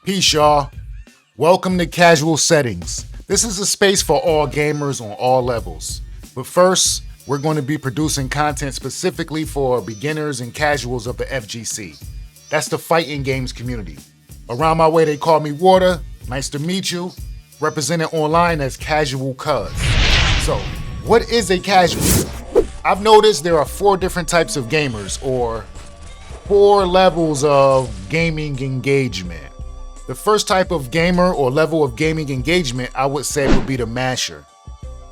Peace, y'all. Welcome to Casual Settings. This is a space for all gamers on all levels. But first, we're going to be producing content specifically for beginners and casuals of the FGC. That's the fighting games community. Around my way, they call me Water. Nice to meet you. Represented online as Casual Cuz. So, what is a casual? I've noticed there are 4 different types of gamers, or 4 levels of gaming engagement. The first type of gamer or level of gaming engagement, I would say, would be the masher.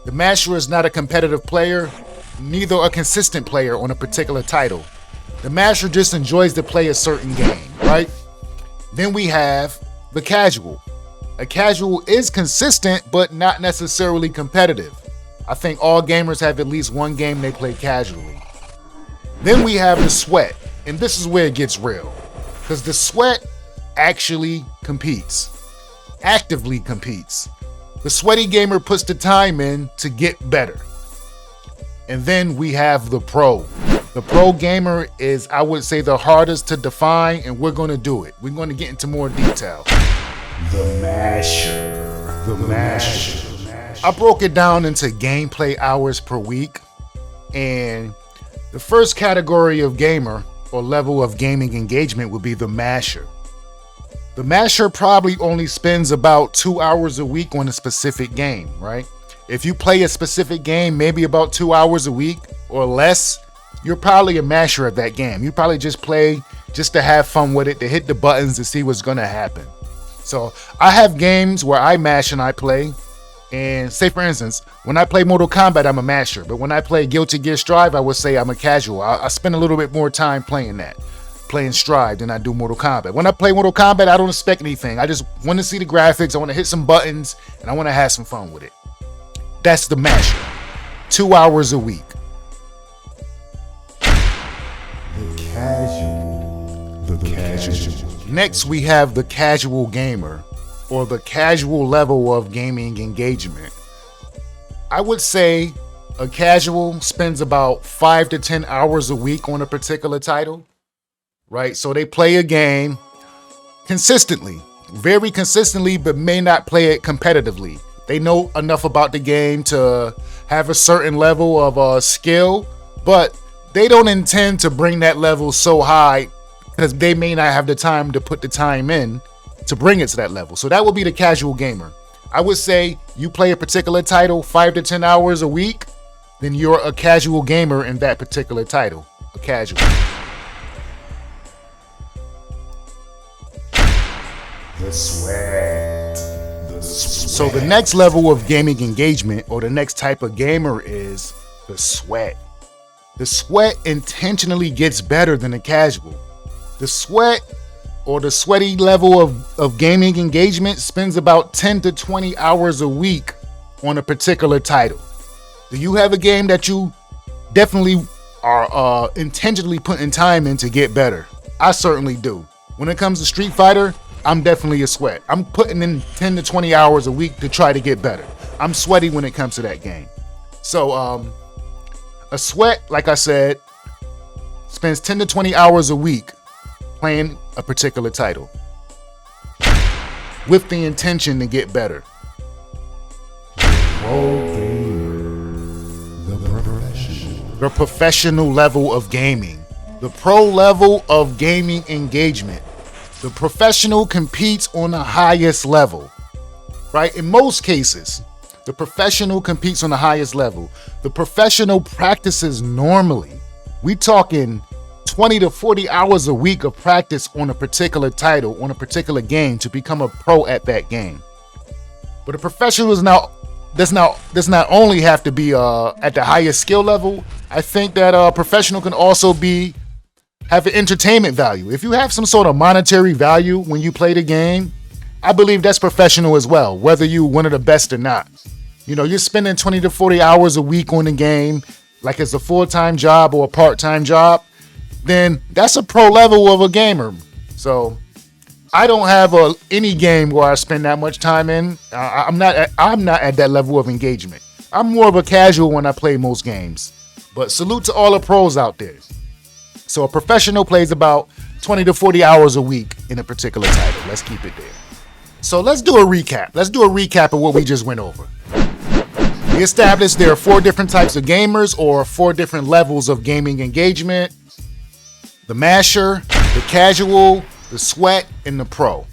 The masher is not a competitive player, neither a consistent player on a particular title. The masher just enjoys to play a certain game, right? Then we have the casual. A casual is consistent, but not necessarily competitive. I think all gamers have at least one game they play casually. Then we have the sweat, and this is where it gets real. Because the sweat actually competes, actively competes. The sweaty gamer puts the time in to get better. And then we have the pro. The pro gamer is, I would say, the hardest to define, and we're going to do it. We're going to get into more detail. The masher. The masher. I broke it down into gameplay hours per week, and the first category of gamer or level of gaming engagement would be the masher. The masher probably only spends about 2 hours a week on a specific game, right? If you play a specific game, maybe about 2 hours a week or less, you're probably a masher of that game. You probably just play just to have fun with it, to hit the buttons to see what's gonna happen. So I have games where I mash and I play. And say, for instance, when I play Mortal Kombat, I'm a masher. But when I play Guilty Gear Strive, I would say I'm a casual. I spend a little bit more time playing Strive than I do Mortal Kombat. When I play Mortal Kombat, I don't expect anything. I just want to see the graphics. I want to hit some buttons, and I want to have some fun with it. That's the masher. 2 hours a week. The casual. Next, we have the casual gamer, or the casual level of gaming engagement. I would say a casual spends about 5 to 10 hours a week on a particular title, right? So they play a game consistently, very consistently, but may not play it competitively. They know enough about the game to have a certain level of skill, but they don't intend to bring that level so high because they may not have the time to put the time in to bring it to that level. So that would be the casual gamer. I would say you play a particular title 5 to 10 hours a week, then you're a casual gamer in that particular title. A casual. The sweat. So the next level of gaming engagement, or the next type of gamer, is the sweat. The sweat intentionally gets better than the casual. The sweat, or the sweaty level of gaming engagement, spends about 10 to 20 hours a week on a particular title. Do you have a game that you definitely are intentionally putting time in to get better? I certainly do. When it comes to Street Fighter, I'm definitely a sweat. I'm putting in 10 to 20 hours a week to try to get better. I'm sweaty when it comes to that game. So a sweat, like I said, spends 10 to 20 hours a week playing a particular title with the intention to get better. The professional level of gaming. The pro level of gaming engagement. The professional competes on the highest level, right? In most cases, the professional competes on the highest level. The professional practices normally. We talking 20 to 40 hours a week of practice on a particular title, on a particular game, to become a pro at that game. But a professional does not only have to be at the highest skill level. I think that a professional can also have an entertainment value. If you have some sort of monetary value when you play the game, I believe that's professional as well, whether you one of the best or not. You know, you're spending 20 to 40 hours a week on the game, like it's a full-time job or a part-time job, then that's a pro level of a gamer. So I don't have any game where I spend that much time in. I'm not at that level of engagement. I'm more of a casual when I play most games. But salute to all the pros out there. So a professional plays about 20 to 40 hours a week in a particular title. Let's keep it there. So let's do a recap. Let's do a recap of what we just went over. We established there are 4 different types of gamers, or 4 different levels of gaming engagement: the masher, the casual, the sweat, and the pro.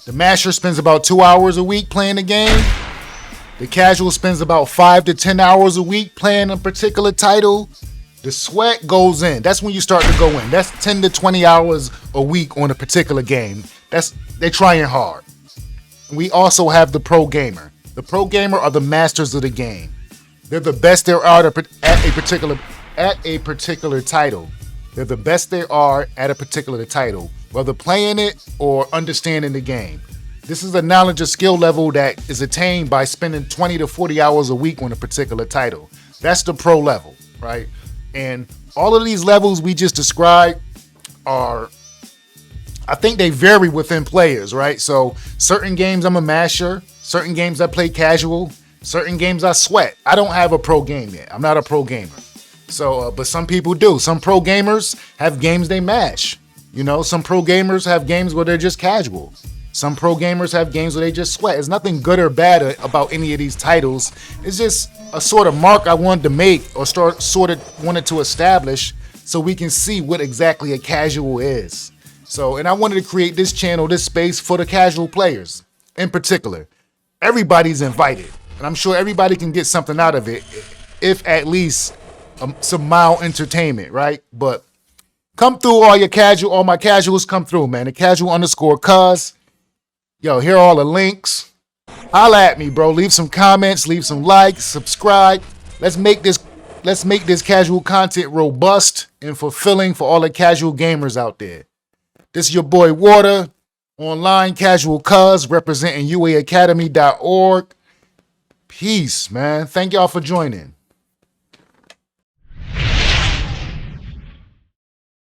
The masher spends about 2 hours a week playing the game. The casual spends about 5 to 10 hours a week playing a particular title. The sweat goes in. That's when you start to go in. That's 10 to 20 hours a week on a particular game. They're trying hard. We also have the pro gamer. The pro gamer are the masters of the game. They're the best there are at a particular title. They're the best there are at a particular title, whether playing it or understanding the game. This is a knowledge or skill level that is attained by spending 20 to 40 hours a week on a particular title. That's the pro level, right? And all of these levels we just described are, I think they vary within players, right? So certain games I'm a masher, certain games I play casual, certain games I sweat. I don't have a pro game yet. I'm not a pro gamer. So, but some people do. Some pro gamers have games they mash. You know, some pro gamers have games where they're just casual. Some pro gamers have games where they just sweat. There's nothing good or bad about any of these titles. It's just a sort of mark I wanted to make, or sort of wanted to establish, so we can see what exactly a casual is. So, and I wanted to create this channel, this space for the casual players in particular. Everybody's invited, and I'm sure everybody can get something out of it, if at least some mild entertainment, right? But come through, all my casuals, come through, man. The casual_cuz. Yo, here are all the links. Holla at me, bro. Leave some comments, leave some likes, subscribe. Let's make this casual content robust and fulfilling for all the casual gamers out there. This is your boy Water, online casual cuz, representing uaacademy.org. Peace, man. Thank y'all for joining.